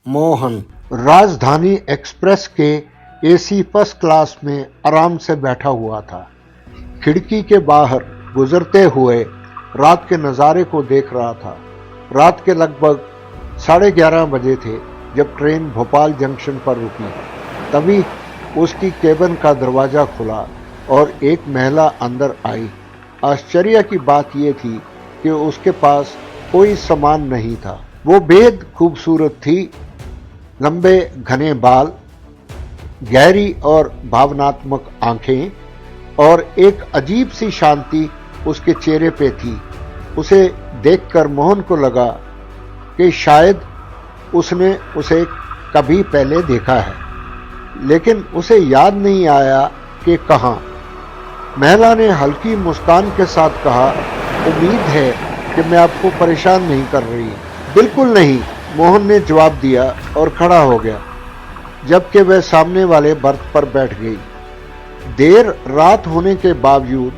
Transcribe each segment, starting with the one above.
मोहन राजधानी एक्सप्रेस के AC first class में आराम से बैठा हुआ था। खिड़की के बाहर गुजरते हुए रात के नज़ारे को देख रहा था। रात के लगभग 11:30 बजे थे जब ट्रेन भोपाल जंक्शन पर रुकी। तभी उसकी केबिन का दरवाज़ा खुला और एक महिला अंदर आई। आश्चर्य की बात यह थी कि उसके पास कोई सामान नहीं था। वो बेहद खूबसूरत थी। लंबे घने बाल, गहरी और भावनात्मक आंखें और एक अजीब सी शांति उसके चेहरे पे थी। उसे देखकर मोहन को लगा कि शायद उसने उसे कभी पहले देखा है, लेकिन उसे याद नहीं आया कि कहाँ। महिला ने हल्की मुस्कान के साथ कहा, उम्मीद है कि मैं आपको परेशान नहीं कर रही। बिल्कुल नहीं, मोहन ने जवाब दिया और खड़ा हो गया, जबकि वह सामने वाले बर्थ पर बैठ गई। देर रात होने के बावजूद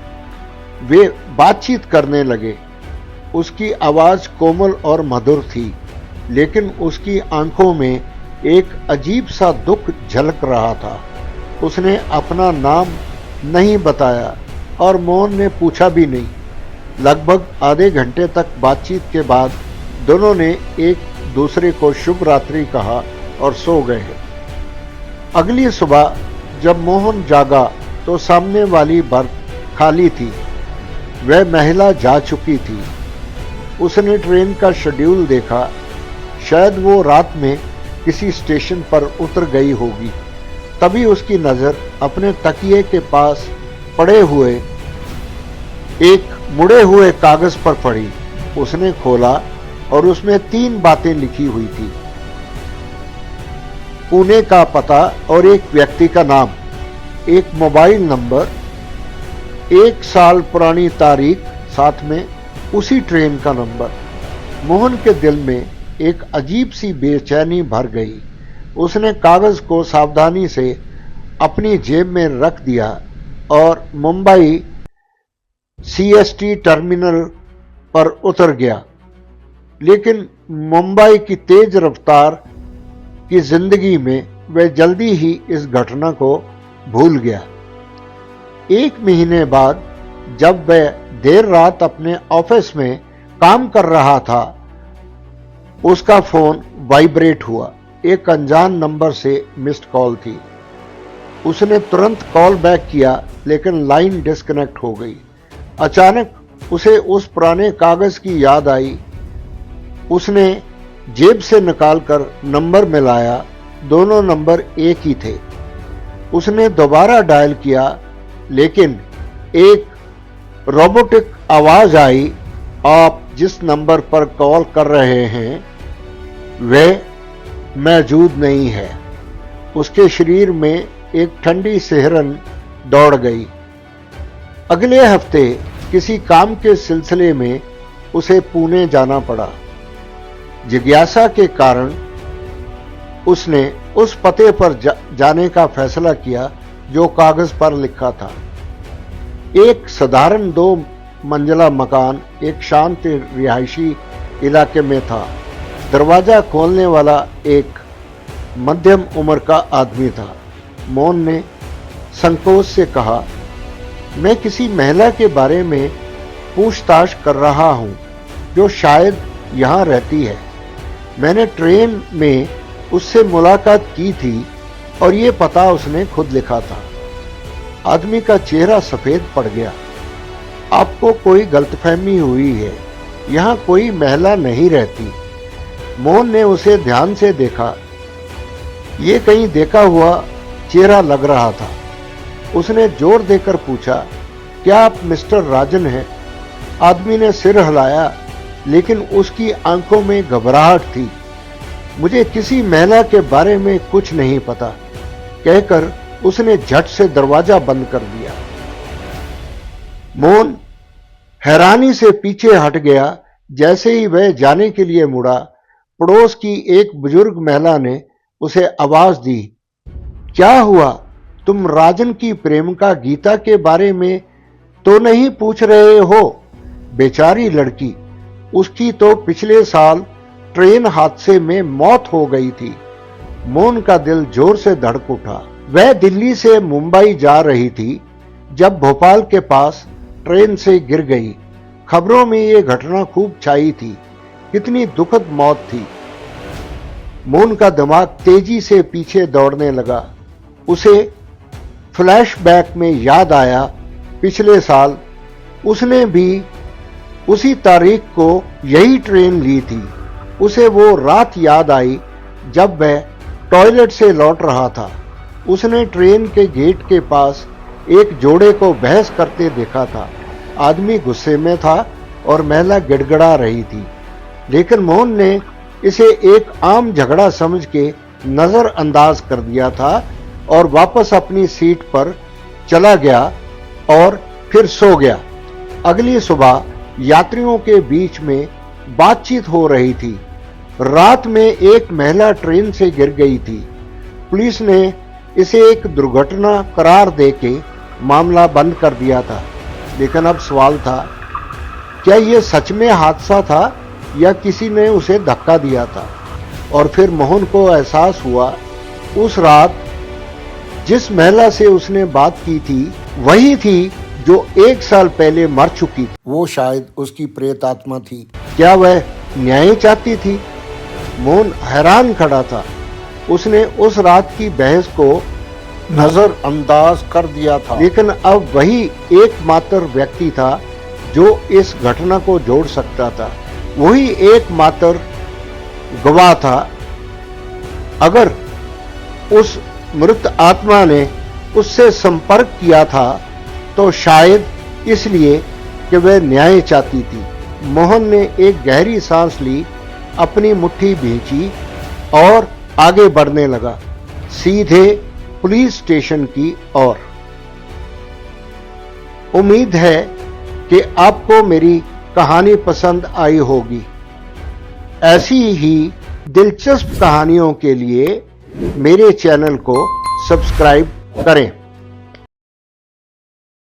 वे बातचीत करने लगे। उसकी आवाज कोमल और मधुर थी, लेकिन उसकी आंखों में एक अजीब सा दुख झलक रहा था। उसने अपना नाम नहीं बताया और मोहन ने पूछा भी नहीं। लगभग आधे घंटे तक बातचीत के बाद दोनों ने एक दूसरे को शुभ रात्रि कहा और सो गए। अगली सुबह जब मोहन जागा तो सामने वाली बर्थ खाली थी। वह महिला जा चुकी थी। उसने ट्रेन का शेड्यूल देखा। शायद वो रात में किसी स्टेशन पर उतर गई होगी। तभी उसकी नजर अपने तकिए के पास पड़े हुए एक मुड़े हुए कागज पर पड़ी। उसने खोला और उसमें 3 बातें लिखी हुई थी। पुणे का पता और एक व्यक्ति का नाम, एक मोबाइल नंबर, 1 साल पुरानी तारीख, साथ में उसी ट्रेन का नंबर। मोहन के दिल में एक अजीब सी बेचैनी भर गई। उसने कागज को सावधानी से अपनी जेब में रख दिया और मुंबई सीएसटी टर्मिनल पर उतर गया। लेकिन मुंबई की तेज रफ्तार की जिंदगी में वह जल्दी ही इस घटना को भूल गया। 1 महीने बाद जब वह देर रात अपने ऑफिस में काम कर रहा था, उसका फोन वाइब्रेट हुआ। एक अनजान नंबर से मिस्ड कॉल थी। उसने तुरंत कॉल बैक किया, लेकिन लाइन डिस्कनेक्ट हो गई। अचानक उसे उस पुराने कागज की याद आई। उसने जेब से निकालकर नंबर मिलाया। दोनों नंबर एक ही थे। उसने दोबारा डायल किया, लेकिन एक रोबोटिक आवाज आई, आप जिस नंबर पर कॉल कर रहे हैं वह मौजूद नहीं है। उसके शरीर में एक ठंडी सिहरन दौड़ गई। अगले हफ्ते किसी काम के सिलसिले में उसे पुणे जाना पड़ा। जिज्ञासा के कारण उसने उस पते पर जाने का फैसला किया जो कागज पर लिखा था। एक साधारण 2 मंजिला मकान एक शांत रिहायशी इलाके में था। दरवाजा खोलने वाला एक मध्यम उम्र का आदमी था। मोहन ने संकोच से कहा, मैं किसी महिला के बारे में पूछताछ कर रहा हूं जो शायद यहां रहती है। मैंने ट्रेन में उससे मुलाकात की थी और ये पता उसने खुद लिखा था। आदमी का चेहरा सफेद पड़ गया। आपको कोई गलतफहमी हुई है, यहां कोई महिला नहीं रहती। मोहन ने उसे ध्यान से देखा। ये कहीं देखा हुआ चेहरा लग रहा था। उसने जोर देकर पूछा, क्या आप मिस्टर राजन हैं? आदमी ने सिर हिलाया, लेकिन उसकी आंखों में घबराहट थी। मुझे किसी महिला के बारे में कुछ नहीं पता, कहकर उसने झट से दरवाजा बंद कर दिया। मोहन हैरानी से पीछे हट गया। जैसे ही वह जाने के लिए मुड़ा, पड़ोस की एक बुजुर्ग महिला ने उसे आवाज दी, क्या हुआ? तुम राजन की प्रेमिका गीता के बारे में तो नहीं पूछ रहे हो? बेचारी लड़की, उसकी तो पिछले साल ट्रेन हादसे में मौत हो गई थी। मोहन का दिल जोर से धड़क उठा। वह दिल्ली से मुंबई जा रही थी जब भोपाल के पास ट्रेन से गिर गई। खबरों में ये घटना खूब छाई थी। कितनी दुखद मौत थी। मोहन का दिमाग तेजी से पीछे दौड़ने लगा। उसे फ्लैशबैक में याद आया, पिछले साल उसने भी उसी तारीख को यही ट्रेन ली थी। उसे वो रात याद आई जब वह टॉयलेट से लौट रहा था। उसने ट्रेन के गेट के पास एक जोड़े को बहस करते देखा था। आदमी गुस्से में था और महिला गिड़गिड़ा रही थी, लेकिन मोहन ने इसे एक आम झगड़ा समझ के नजरअंदाज कर दिया था और वापस अपनी सीट पर चला गया और फिर सो गया। अगली सुबह यात्रियों के बीच में बातचीत हो रही थी। रात में एक महिला ट्रेन से गिर गई थी। पुलिस ने इसे एक दुर्घटना करार देके मामला बंद कर दिया था, लेकिन अब सवाल था, क्या यह सच में हादसा था या किसी ने उसे धक्का दिया था? और फिर मोहन को एहसास हुआ, उस रात जिस महिला से उसने बात की थी वही थी जो 1 साल पहले मर चुकी थी। वो शायद उसकी प्रेत आत्मा थी। क्या वह न्याय चाहती थी? मोहन हैरान खड़ा था। उसने उस रात की बहस को नजरअंदाज कर दिया था, लेकिन अब वही एकमात्र व्यक्ति था जो इस घटना को जोड़ सकता था। वही एकमात्र गवाह था। अगर उस मृत आत्मा ने उससे संपर्क किया था तो शायद इसलिए कि वह न्याय चाहती थी। मोहन ने एक गहरी सांस ली, अपनी मुट्ठी भींची और आगे बढ़ने लगा, सीधे पुलिस स्टेशन की ओर। उम्मीद है कि आपको मेरी कहानी पसंद आई होगी। ऐसी ही दिलचस्प कहानियों के लिए मेरे चैनल को सब्सक्राइब करें।